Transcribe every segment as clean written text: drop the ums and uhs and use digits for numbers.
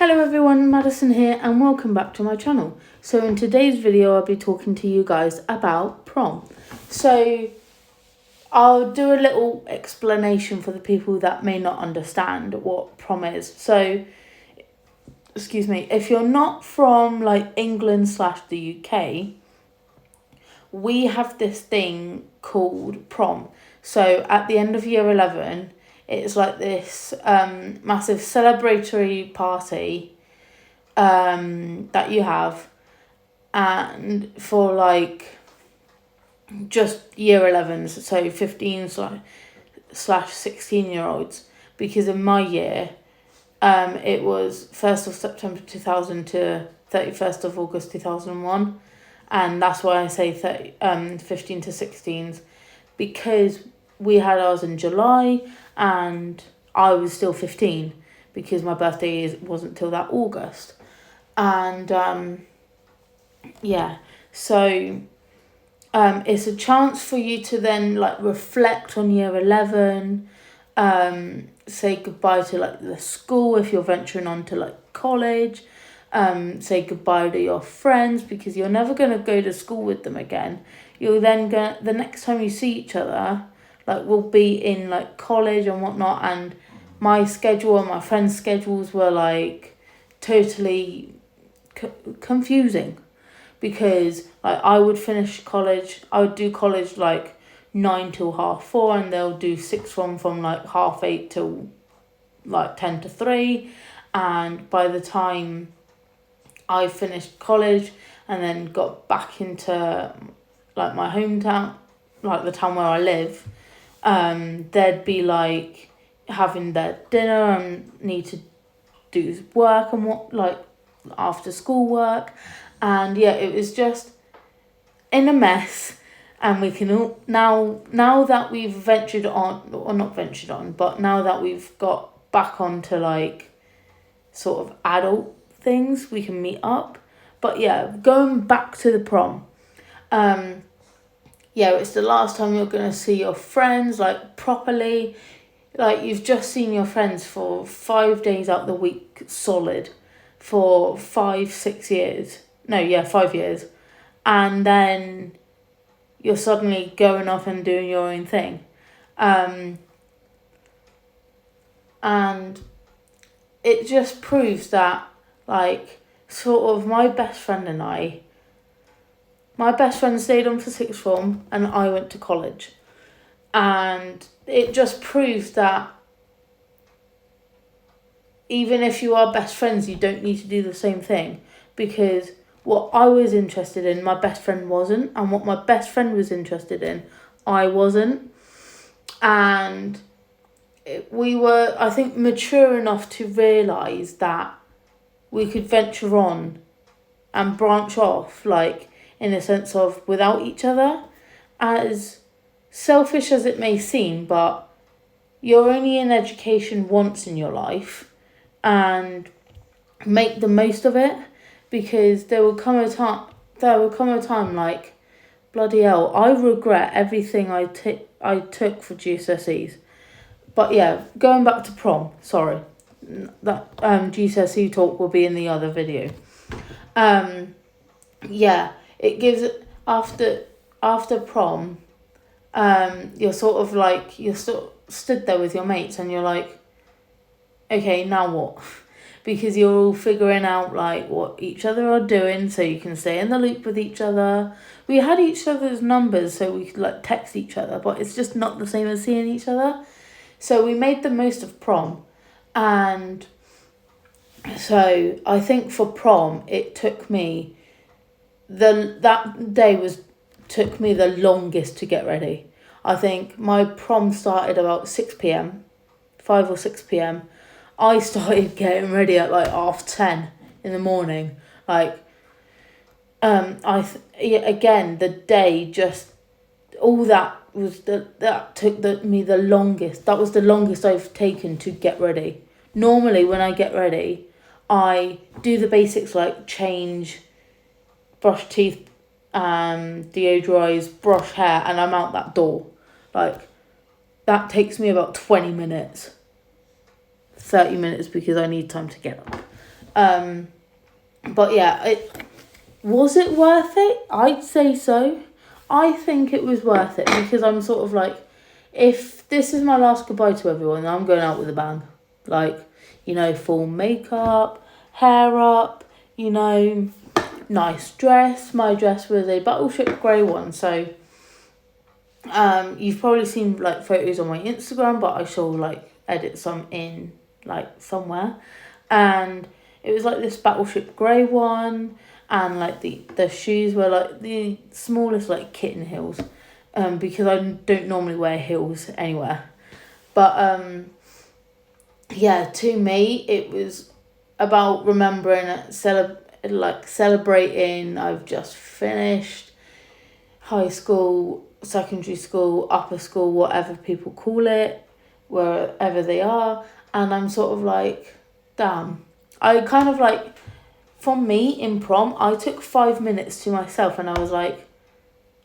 Hello everyone, Madison here and welcome back to my channel. So in today's video I'll be talking to you guys about prom. So I'll do a little explanation for the people that may not understand what prom is. So, excuse me, if you're not from like England / the UK, we have this thing called prom. So at the end of year 11, it's like this massive celebratory party that you have, and for like just year 11s, so 15 / 16-year-olds, because in my year it was 1st of September 2000 to 31st of August 2001, and that's why I say 15 to 16s, because we had ours in July and I was still 15 because my birthday wasn't till that August. And yeah, so it's a chance for you to then like reflect on year 11, say goodbye to like the school if you're venturing on to like college, say goodbye to your friends because you're never going to go to school with them again. You're then going to, the next time you see each other, like we'll be in like college and whatnot, and my schedule and my friends' schedules were like totally confusing, because like I would finish college, I would do college like 9 till 4:30, and they'll do sixth form from like 8:30 till like 10 to 3, and by the time I finished college and then got back into like my hometown, like the town where I live, they'd be like having their dinner and need to do work and what, like after school work, and yeah, it was just in a mess. And we can all now that we've ventured on, or not ventured on, but now that we've got back onto like sort of adult things, we can meet up. But yeah, going back to the prom, yeah, it's the last time you're gonna see your friends like properly. Like you've just seen your friends for 5 days out the week solid for 5-6 years. No, yeah, 5 years. And then you're suddenly going off and doing your own thing. And it just proves that, like, sort of my best friend stayed on for sixth form and I went to college. And it just proves that even if you are best friends, you don't need to do the same thing, because what I was interested in, my best friend wasn't, and what my best friend was interested in, I wasn't. And we were, I think, mature enough to realise that we could venture on and branch off, like, in a sense of without each other. As selfish as it may seem, but you're only in education once in your life, and make the most of it, because there will come a time like, bloody hell, I regret everything I took for GCSEs. But yeah, going back to prom, sorry, that GCSE talk will be in the other video. Yeah, it gives, after prom, you're sort of like, you're stood there with your mates and you're like, okay, now what? Because you're all figuring out like what each other are doing, so you can stay in the loop with each other. We had each other's numbers so we could like text each other, but it's just not the same as seeing each other. So we made the most of prom. And so I think for prom, it took me took me the longest to get ready. I think my prom started about 6 p.m, 5 or 6 p.m. I started getting ready at like 10:30 in the morning. Like, again, the day just, all that was that took me the longest. That was the longest I've taken to get ready. Normally, when I get ready, I do the basics like change, brush teeth, deodorize, brush hair, and I'm out that door. Like, that takes me about 20 minutes. 30 minutes because I need time to get up. But yeah, was it worth it? I'd say so. I think it was worth it because I'm sort of like, if this is my last goodbye to everyone, I'm going out with a bang. Like, full makeup, hair up, nice dress. My dress was a battleship grey one, so you've probably seen like photos on my Instagram, but I shall like edit some in like somewhere. And it was like this battleship grey one, and like the shoes were like the smallest like kitten heels, because I don't normally wear heels anywhere. But yeah, to me it was about remembering celebrating. I've just finished high school, secondary school, upper school, whatever people call it, wherever they are, and I'm sort of like, damn. I kind of like, for me in prom, I took 5 minutes to myself and I was like,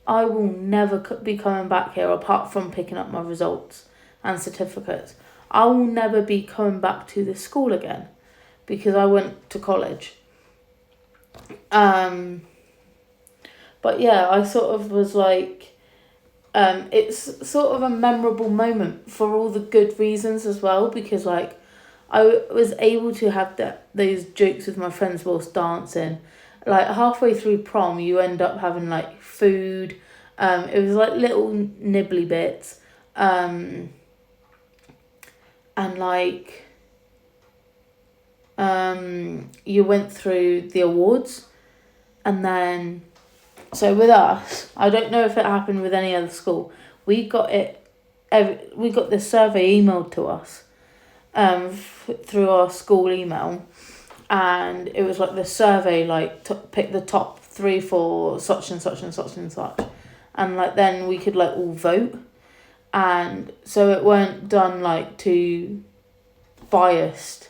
I will never be coming back here apart from picking up my results and certificates. I will never be coming back to this school again because I went to college. But yeah, I sort of was like, it's sort of a memorable moment for all the good reasons as well, because like I was able to have those jokes with my friends whilst dancing. Like halfway through prom, you end up having like food. It was like little nibbly bits. And like you went through the awards, and then so with us, I don't know if it happened with any other school, we got this survey emailed to us through our school email, and it was like the survey like pick the top 3 for such and such and such and such, and like then we could like all vote, and so it weren't done like too biased.